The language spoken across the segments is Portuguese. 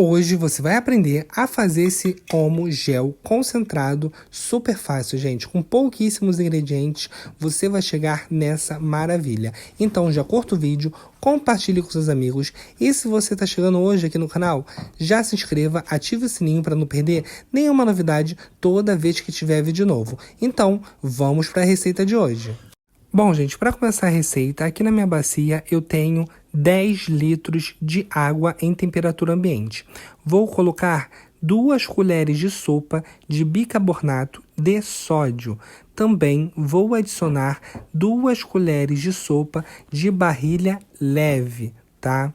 Hoje você vai aprender a fazer esse homo gel concentrado super fácil, gente. Com pouquíssimos ingredientes, você vai chegar nessa maravilha. Então já curta o vídeo, compartilhe com seus amigos e se você está chegando hoje aqui no canal, já se inscreva, ative o sininho para não perder nenhuma novidade toda vez que tiver vídeo novo. Então, vamos para a receita de hoje. Bom, gente, para começar a receita, aqui na minha bacia eu tenho 10 litros de água em temperatura ambiente. Vou colocar 2 colheres de sopa de bicarbonato de sódio. Também vou adicionar 2 colheres de sopa de barilha leve, tá?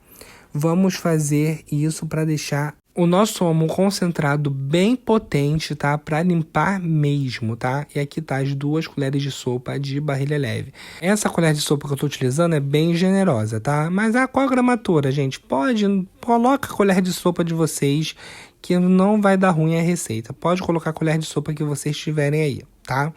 Vamos fazer isso para deixar o nosso homo concentrado bem potente, tá? Para limpar mesmo, tá? E aqui tá as 2 colheres de sopa de barilha leve. Essa colher de sopa que eu tô utilizando é bem generosa, tá? Mas qual a gramatura, gente? Coloca a colher de sopa de vocês, que não vai dar ruim a receita. Pode colocar a colher de sopa que vocês tiverem aí, tá?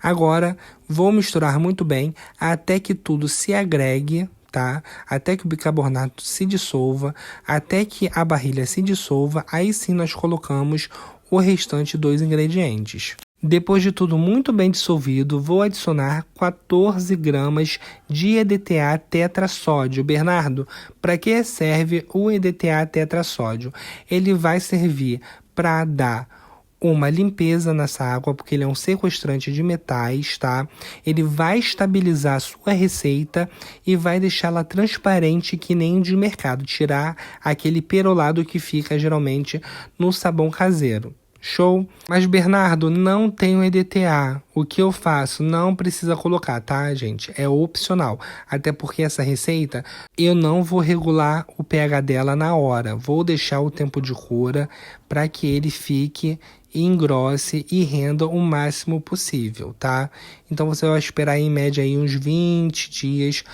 Agora, vou misturar muito bem até que tudo se agregue, tá? Até que o bicarbonato se dissolva, até que a barilha se dissolva, aí sim nós colocamos o restante dos ingredientes. Depois de tudo muito bem dissolvido, vou adicionar 14 gramas de EDTA tetrassódio. Bernardo, para que serve o EDTA tetrassódio? Ele vai servir para dar uma limpeza nessa água, porque ele é um sequestrante de metais, tá? Ele vai estabilizar a sua receita e vai deixá-la transparente que nem de mercado, tirar aquele perolado que fica geralmente no sabão caseiro. Show? Mas Bernardo, não tenho EDTA. O que eu faço? Não precisa colocar, tá, gente? É opcional. Até porque essa receita eu não vou regular o pH dela na hora. Vou deixar o tempo de cura para que ele fique, engrosse e renda o máximo possível, tá? Então você vai esperar em média aí uns 20 dias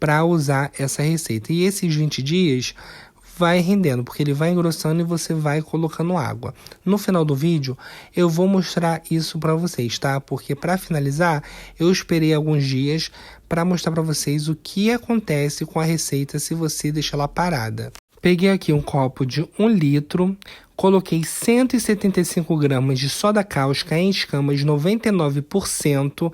para usar essa receita. E esses 20 dias vai rendendo, porque ele vai engrossando e você vai colocando água. No final do vídeo, eu vou mostrar isso para vocês, tá? Porque para finalizar, eu esperei alguns dias para mostrar para vocês o que acontece com a receita se você deixar ela parada. Peguei aqui um copo de 1 litro, coloquei 175 gramas de soda cáustica em escamas 99%,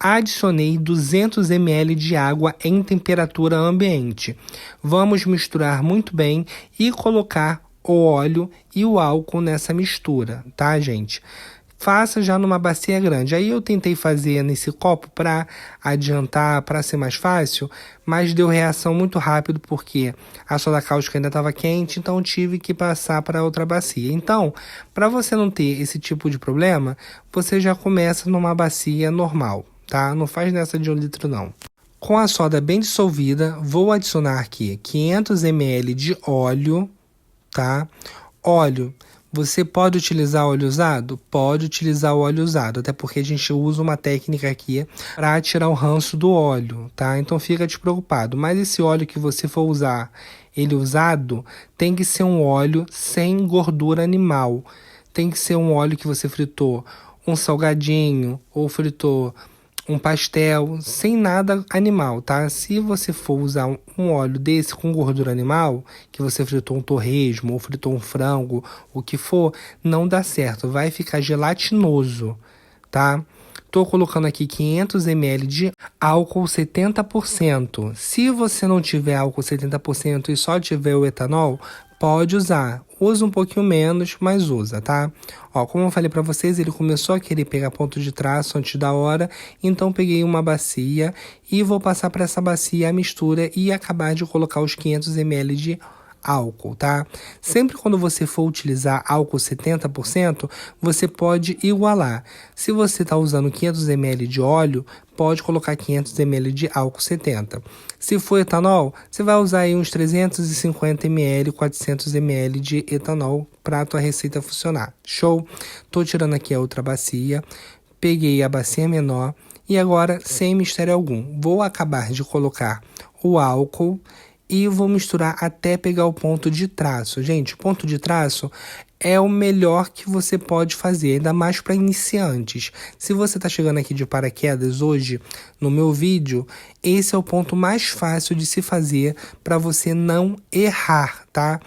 adicionei 200 ml de água em temperatura ambiente. Vamos misturar muito bem e colocar o óleo e o álcool nessa mistura, tá, gente? Faça já numa bacia grande. Aí eu tentei fazer nesse copo para adiantar, para ser mais fácil, mas deu reação muito rápido porque a soda cáustica ainda estava quente, então tive que passar para outra bacia. Então, para você não ter esse tipo de problema, você já começa numa bacia normal, tá? Não faz nessa de 1 litro não. Com a soda bem dissolvida, vou adicionar aqui 500 ml de óleo, tá? Óleo. Você pode utilizar óleo usado? Pode utilizar o óleo usado, até porque a gente usa uma técnica aqui para tirar o ranço do óleo, tá? Então fica despreocupado. Mas esse óleo que você for usar, ele usado, tem que ser um óleo sem gordura animal. Tem que ser um óleo que você fritou um salgadinho ou fritou um pastel, sem nada animal, tá? Se você for usar um óleo desse com gordura animal, que você fritou um torresmo ou fritou um frango, o que for, não dá certo, vai ficar gelatinoso, tá? Tô colocando aqui 500 ml de álcool 70%. Se você não tiver álcool 70% e só tiver o etanol, pode usar. Usa um pouquinho menos, mas usa, tá? Ó, como eu falei pra vocês, ele começou a querer pegar ponto de traço antes da hora, então peguei uma bacia e vou passar para essa bacia a mistura e acabar de colocar os 500 ml de álcool, tá? Sempre quando você for utilizar álcool 70%, você pode igualar. Se você está usando 500 ml de óleo, pode colocar 500 ml de álcool 70. Se for etanol, você vai usar aí uns 350 ml, 400 ml de etanol para a tua receita funcionar. Show? Tô tirando aqui a outra bacia, peguei a bacia menor e agora, sem mistério algum, vou acabar de colocar o álcool e vou misturar até pegar o ponto de traço. Gente, o ponto de traço é o melhor que você pode fazer, ainda mais para iniciantes. Se você está chegando aqui de paraquedas hoje no meu vídeo, esse é o ponto mais fácil de se fazer para você não errar, tá?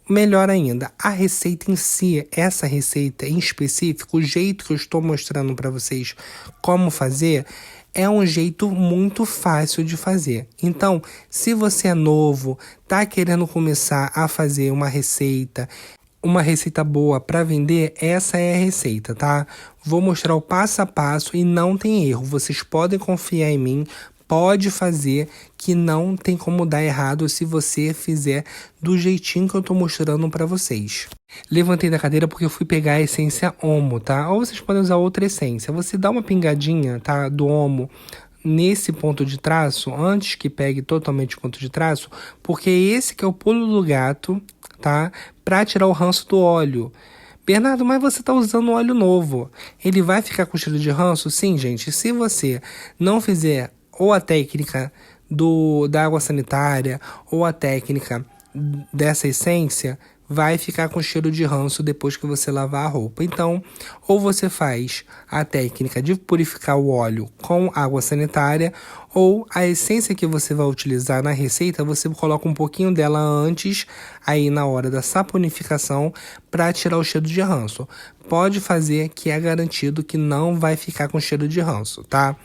Melhor ainda, a receita em si, essa receita em específico, o jeito que eu estou mostrando para vocês como fazer, é um jeito muito fácil de fazer. Então, se você é novo, tá querendo começar a fazer uma receita boa para vender, essa é a receita, tá? Vou mostrar o passo a passo e não tem erro. Vocês podem confiar em mim. Pode fazer, que não tem como dar errado se você fizer do jeitinho que eu tô mostrando para vocês. Levantei da cadeira porque eu fui pegar a essência Omo, tá? Ou vocês podem usar outra essência. Você dá uma pingadinha, tá, do Omo nesse ponto de traço, antes que pegue totalmente o ponto de traço, porque esse que é o pulo do gato, tá? Pra tirar o ranço do óleo. Bernardo, mas você tá usando óleo novo. Ele vai ficar com cheiro de ranço? Sim, gente. Se você não fizer ou a técnica da água sanitária ou a técnica dessa essência, vai ficar com cheiro de ranço depois que você lavar a roupa. Então, ou você faz a técnica de purificar o óleo com água sanitária, ou a essência que você vai utilizar na receita, você coloca um pouquinho dela antes, aí na hora da saponificação, para tirar o cheiro de ranço. Pode fazer, que é garantido que não vai ficar com cheiro de ranço, tá?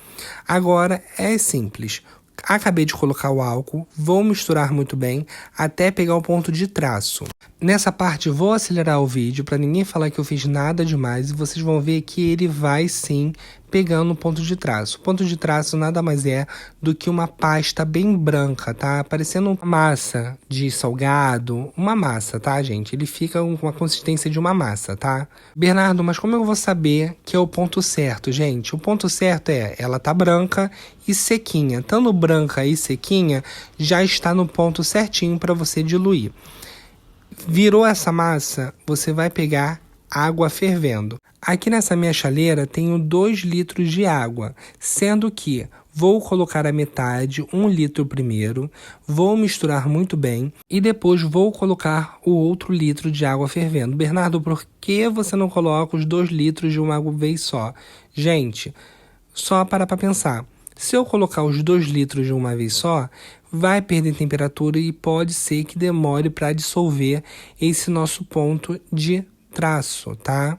Agora, é simples. Acabei de colocar o álcool, vou misturar muito bem até pegar o ponto de traço. Nessa parte vou acelerar o vídeo para ninguém falar que eu fiz nada demais e vocês vão ver que ele vai sim pegando o ponto de traço. O ponto de traço nada mais é do que uma pasta bem branca, tá? Parecendo uma massa de salgado, uma massa, tá, gente? Ele fica com a consistência de uma massa, tá? Bernardo, mas como eu vou saber que é o ponto certo, gente? O ponto certo é, ela tá branca e sequinha. Estando branca e sequinha, já está no ponto certinho para você diluir. Virou essa massa, você vai pegar água fervendo. Aqui nessa minha chaleira tenho 2 litros de água, sendo que vou colocar a metade, 1 litro primeiro, vou misturar muito bem e depois vou colocar o outro litro de água fervendo. Bernardo, por que você não coloca os 2 litros de uma vez só? Gente, só para pensar. Se eu colocar os 2 litros de uma vez só, vai perder temperatura e pode ser que demore para dissolver esse nosso ponto de traço, tá?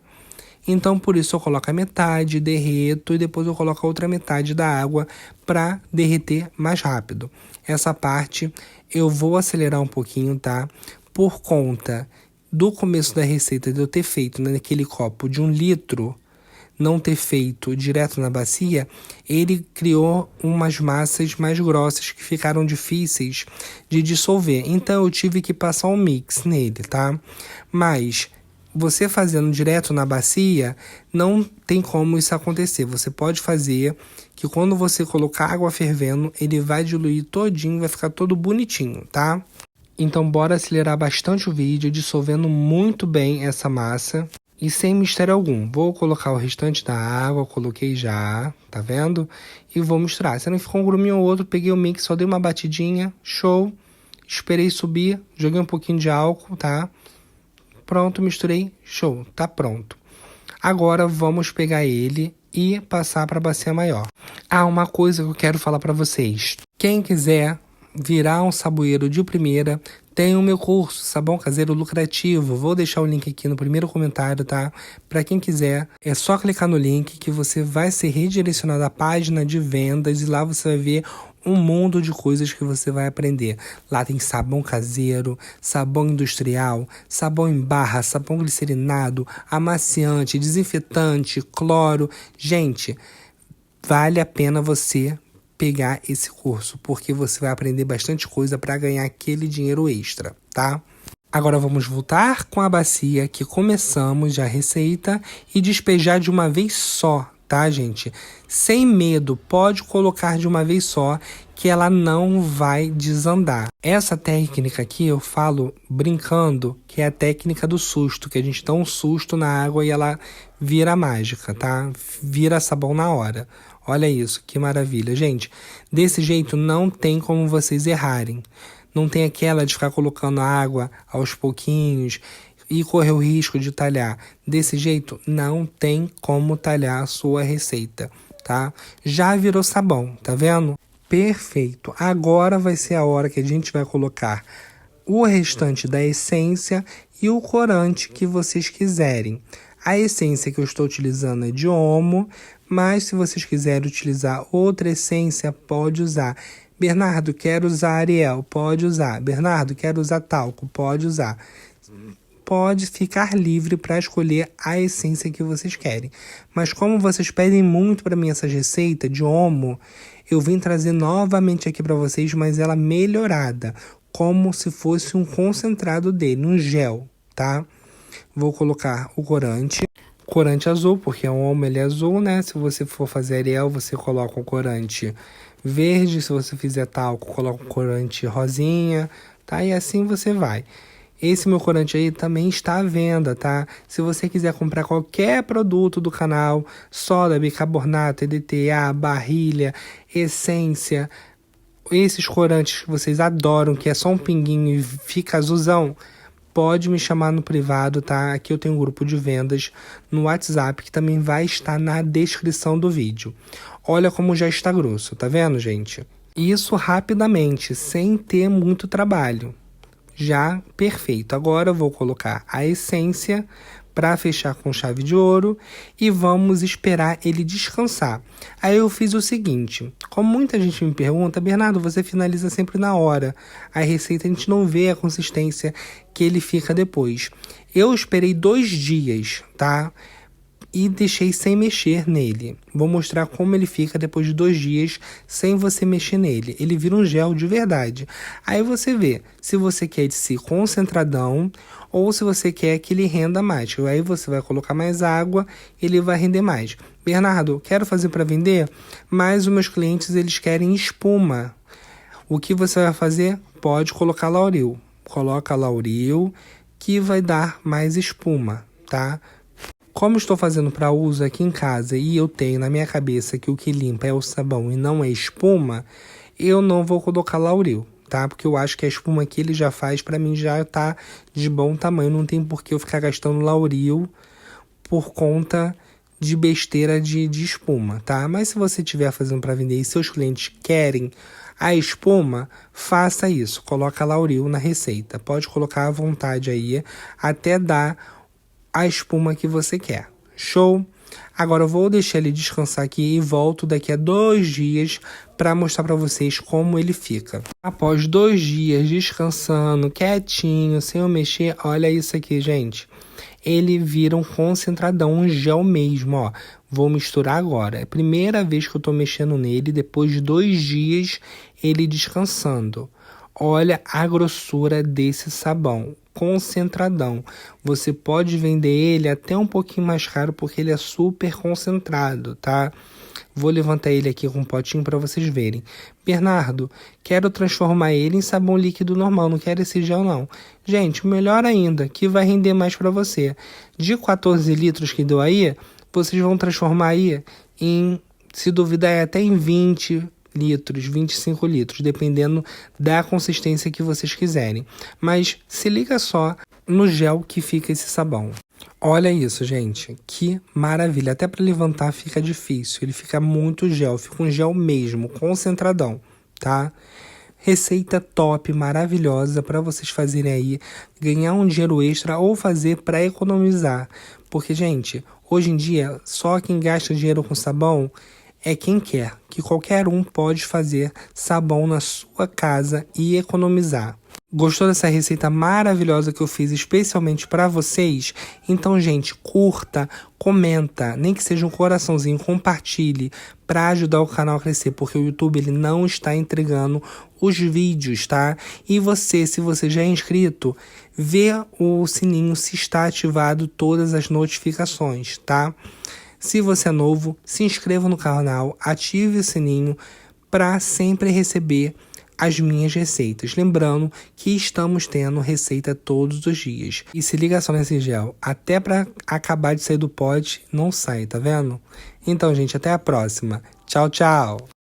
Então, por isso eu coloco a metade, derreto e depois eu coloco a outra metade da água para derreter mais rápido. Essa parte eu vou acelerar um pouquinho, tá? Por conta do começo da receita de eu ter feito naquele copo de 1 litro, não ter feito direto na bacia, ele criou umas massas mais grossas que ficaram difíceis de dissolver. Então eu tive que passar um mix nele, tá? Mas você fazendo direto na bacia, não tem como isso acontecer. Você pode fazer que quando você colocar água fervendo, ele vai diluir todinho, vai ficar todo bonitinho, tá? Então bora acelerar bastante o vídeo, dissolvendo muito bem essa massa. E sem mistério algum, vou colocar o restante da água, coloquei já, tá vendo? E vou misturar. Se não ficou um gruminho ou outro, peguei o mix, só dei uma batidinha, show. Esperei subir, joguei um pouquinho de álcool, tá? Pronto, misturei, show, tá pronto. Agora vamos pegar ele e passar para a bacia maior. Ah, uma coisa que eu quero falar para vocês. Quem quiser virar um saboeiro de primeira, tem o meu curso, Sabão Caseiro Lucrativo. Vou deixar o link aqui no primeiro comentário, tá? Para quem quiser, é só clicar no link que você vai ser redirecionado à página de vendas e lá você vai ver um mundo de coisas que você vai aprender. Lá tem sabão caseiro, sabão industrial, sabão em barra, sabão glicerinado, amaciante, desinfetante, cloro. Gente, vale a pena você pegar esse curso, porque você vai aprender bastante coisa para ganhar aquele dinheiro extra, tá? Agora vamos voltar com a bacia que começamos já a receita e despejar de uma vez só, tá, gente? Sem medo, pode colocar de uma vez só que ela não vai desandar. Essa técnica aqui eu falo brincando que é a técnica do susto, que a gente dá um susto na água e ela vira mágica, tá? Vira sabão na hora. Olha isso, que maravilha. Gente, desse jeito não tem como vocês errarem. Não tem aquela de ficar colocando água aos pouquinhos e correr o risco de talhar. Desse jeito não tem como talhar a sua receita, tá? Já virou sabão, tá vendo? Perfeito. Agora vai ser a hora que a gente vai colocar o restante da essência e o corante que vocês quiserem. A essência que eu estou utilizando é de Omo, mas se vocês quiserem utilizar outra essência, pode usar. Bernardo, quero usar Ariel, pode usar. Bernardo, quero usar talco, pode usar. Pode ficar livre para escolher a essência que vocês querem. Mas como vocês pedem muito para mim essa receita de Omo, eu vim trazer novamente aqui para vocês, mas ela melhorada, como se fosse um concentrado dele, um gel, tá? Vou colocar o corante azul, porque o Omo ele é azul, né? Se você for fazer Ariel, você coloca o corante verde. Se você fizer talco, coloca o corante rosinha, tá? E assim você vai. Esse meu corante aí também está à venda, tá? Se você quiser comprar qualquer produto do canal, soda, bicarbonato, EDTA, barrilha, essência, esses corantes que vocês adoram, que é só um pinguinho e fica azulzão, pode me chamar no privado, tá? Aqui eu tenho um grupo de vendas no WhatsApp que também vai estar na descrição do vídeo. Olha como já está grosso, tá vendo, gente? Isso rapidamente, sem ter muito trabalho. Já perfeito. Agora eu vou colocar a essência para fechar com chave de ouro e vamos esperar ele descansar. Aí eu fiz o seguinte, como muita gente me pergunta, Bernardo, você finaliza sempre na hora. A receita a gente não vê a consistência que ele fica depois. Eu esperei 2 dias, tá? E deixei sem mexer nele. Vou mostrar como ele fica depois de 2 dias sem você mexer nele. Ele vira um gel de verdade. Aí você vê se você quer esse concentradão ou se você quer que ele renda mais. Aí você vai colocar mais água, ele vai render mais. Bernardo, quero fazer para vender, mas os meus clientes eles querem espuma. O que você vai fazer? Pode colocar Lauril. Coloca Lauril que vai dar mais espuma, tá? Como estou fazendo para uso aqui em casa e eu tenho na minha cabeça que o que limpa é o sabão e não é espuma, eu não vou colocar Lauril, tá? Porque eu acho que a espuma que ele já faz para mim já tá de bom tamanho, não tem por que eu ficar gastando Lauril por conta de besteira de espuma, tá? Mas se você estiver fazendo para vender e seus clientes querem a espuma, faça isso, coloca Lauril na receita, pode colocar à vontade aí, até dar a espuma que você quer. Show? Agora eu vou deixar ele descansar aqui e volto daqui a 2 dias para mostrar para vocês como ele fica. Após 2 dias descansando, quietinho, sem eu mexer, olha isso aqui, gente. Ele vira um concentradão, um gel mesmo, ó. Vou misturar agora. É a primeira vez que eu tô mexendo nele, depois de 2 dias ele descansando. Olha a grossura desse sabão, concentradão. Você pode vender ele até um pouquinho mais caro porque ele é super concentrado, tá? Vou levantar ele aqui com um potinho para vocês verem. Bernardo, quero transformar ele em sabão líquido normal, não quero esse gel não. Gente, melhor ainda, que vai render mais para você. De 14 litros que deu aí, vocês vão transformar aí em, se duvidar, até em 20 litros, 25 litros, dependendo da consistência que vocês quiserem. Mas se liga só no gel que fica esse sabão. Olha isso, gente, que maravilha. Até para levantar fica difícil, ele fica muito gel, fica um gel mesmo, concentradão, tá? Receita top, maravilhosa para vocês fazerem aí, ganhar um dinheiro extra ou fazer para economizar. Porque, gente, hoje em dia, só quem gasta dinheiro com sabão é quem quer, que qualquer um pode fazer sabão na sua casa e economizar. Gostou dessa receita maravilhosa que eu fiz especialmente para vocês? Então, gente, curta, comenta, nem que seja um coraçãozinho, compartilhe para ajudar o canal a crescer, porque o YouTube ele não está entregando os vídeos, tá? E você, se você já é inscrito, vê o sininho se está ativado todas as notificações, tá? Se você é novo, se inscreva no canal, ative o sininho para sempre receber as minhas receitas. Lembrando que estamos tendo receita todos os dias. E se liga só nesse gel, até para acabar de sair do pote, não sai, tá vendo? Então, gente, até a próxima. Tchau, tchau!